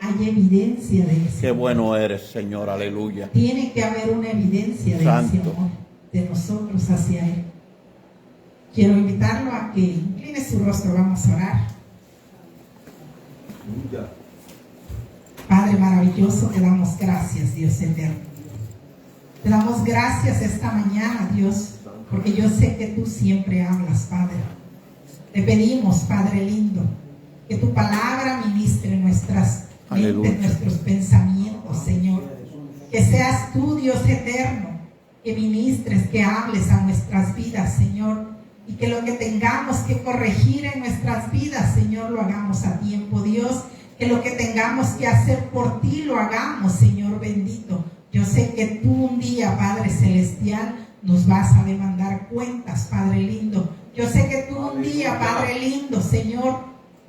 hay evidencia de eso. Qué bueno eres, Señor. Aleluya. Tiene que haber una evidencia de Santo. ese amor de nosotros hacia Él. Quiero invitarlo a que incline su rostro, vamos a orar. Aleluya. Padre maravilloso, te damos gracias, Dios eterno. Te damos gracias esta mañana, Dios, porque yo sé que tú siempre hablas, Padre. Te pedimos, Padre lindo, que tu palabra ministre nuestras Aleluya. mentes, nuestros pensamientos, Señor. Que seas tú, Dios eterno, que ministres, que hables a nuestras vidas, Señor. Y que lo que tengamos que corregir en nuestras vidas, Señor, lo hagamos a tiempo, Dios. Que lo que tengamos que hacer por ti, lo hagamos, Señor bendito. Yo sé que tú un día, Padre celestial, nos vas a demandar cuentas, Padre lindo. Yo sé que tú un día, Padre lindo, Señor,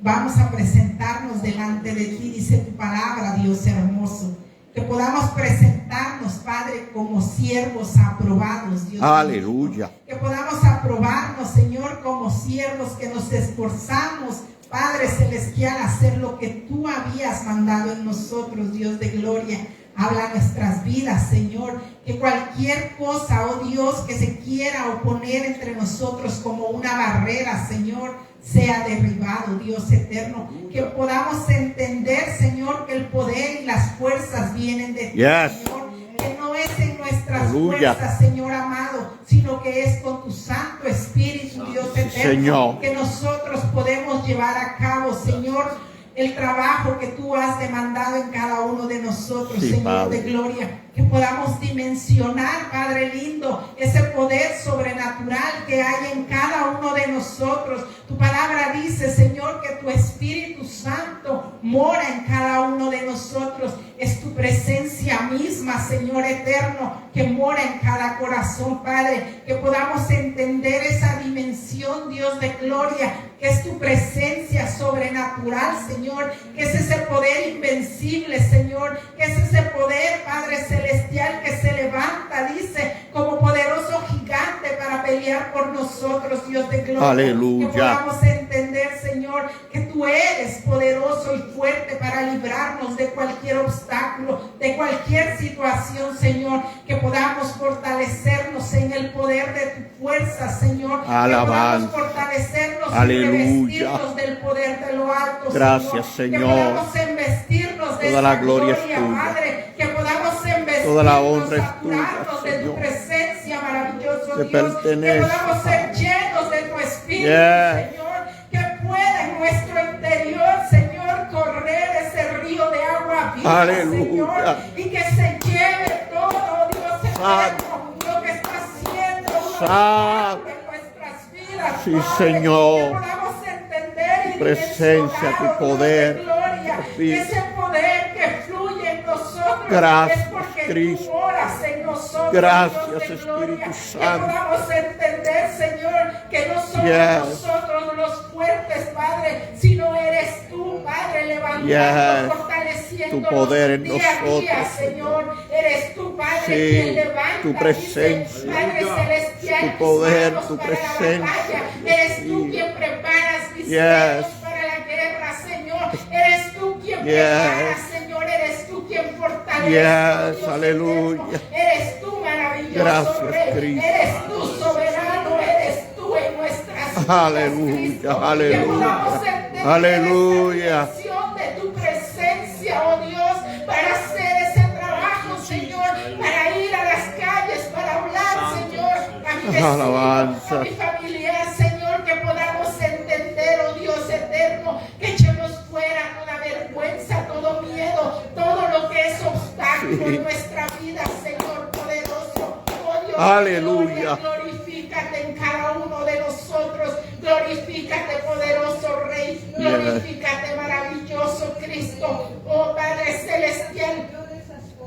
vamos a presentarnos delante de ti, dice tu palabra, Dios hermoso. Que podamos presentarnos, Padre, como siervos aprobados, Dios. Aleluya. Mío. Que podamos aprobarnos, Señor, como siervos que nos esforzamos, Padre celestial, a hacer lo que tú habías mandado en nosotros, Dios de gloria. Habla nuestras vidas, Señor, que cualquier cosa, oh Dios, que se quiera oponer entre nosotros como una barrera, Señor, sea derribado, Dios eterno. Que podamos entender, Señor, que el poder y las fuerzas vienen de ti, Señor. Que no es en nuestras Aleluya. fuerzas, Señor amado, sino que es con tu Santo Espíritu, Dios eterno, Señor. que nosotros podemos llevar a cabo, Señor, el trabajo que tú has demandado en cada uno de nosotros, Sí, Señor Padre. de gloria. Que podamos dimensionar, Padre lindo, ese poder sobrenatural que hay en cada uno de nosotros. Tu palabra dice, Señor, que tu Espíritu Santo mora en cada uno de nosotros. Es tu presencia misma, Señor eterno, que mora en cada corazón, Padre. Que podamos entender esa dimensión, Dios de gloria, que es tu presencia sobrenatural, Señor, que es ese poder invencible, Señor, que es ese poder, Padre celestial, que se levanta, dice, como poderoso gigante para pelear por nosotros, Dios de gloria. Aleluya. Que podamos entender, Señor, que tú eres poderoso y fuerte para librarnos de cualquier obstáculo, de cualquier situación, Señor. Que podamos fortalecernos en el poder de tu fuerza, Señor. Alabanza. Que podamos fortalecernos Aleluya. y revestirnos del poder de lo alto, Gracias, Señor. Que podamos embestirnos de Toda la esa gloria es gloria, tuya. Padre. Que podamos embestirnos, Toda la honra es saturarnos tuya, de tu Señor. presencia, maravilloso Te Dios. pertenece, Que podamos ser Padre. llenos de tu Espíritu, Yes. Señor. Que pueda en nuestro interior, Señor, correr ese río de agua viva, Aleluya. Señor. Y que se lleve todo, Dios eterno, Santo. lo que está haciendo Santo. en nuestras vidas, Sí, Padre. Señor. Que podamos entender y Presencia, dimensionar, tu oh Dios de poder, gloria, tu vida. ese poder que fluye en nosotros. Gracias, es porque Cristo. tú moras en nosotros. Gracias, Dios de gloria. Espíritu Santo. Que podamos entender, Señor, que no somos Yes. nosotros los fuertes, Padre, sino eres tú, Padre, levantando, Yes. fortaleciendo Tu poder en día a día, nosotros, Señor. Eres tú, Padre, Sí, quien levanta, tu presencia, dice, Padre celestial, tu poder, manos tu para la presencia. batalla. Eres tú Sí. quien preparas mis Yes. dedos para la guerra, Señor. Eres tú quien Yes. preparas, Señor. Eres tú quien fortalece. Yes, Dios aleluya. eterno. Eres tú maravilloso, Gracias, Rey. Cristo. Eres tú soberano. Eres tú en nuestras vidas, Aleluya, Cristo. aleluya. Que podamos entender Aleluya. esa dimensión de tu presencia, oh Dios, para hacer ese trabajo, Señor, para ir a las calles, para hablar, Señor, a mi vecino, Alabanza. a mi familiar, Señor, que podamos entender, oh Dios eterno, que echemos fuera toda vergüenza, todo miedo, todo lo que es obstáculo Sí. en nuestra vida, Señor poderoso. Oh Dios, Aleluya. glorifícate en cada uno de nosotros, glorifícate poderoso Rey, glorifícate maravilloso Cristo, oh Padre celestial.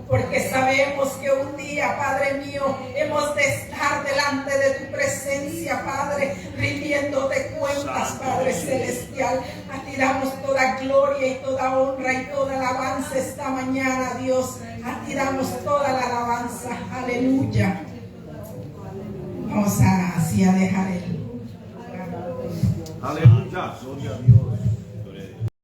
Porque sabemos que un día, Padre mío, hemos de estar delante de tu presencia, Padre, rindiéndote cuentas, Padre celestial. A ti damos toda gloria y toda honra y toda alabanza esta mañana, Dios. A ti damos toda la alabanza. Aleluya. Vamos a así a dejar el... Aleluya. Gloria a Dios.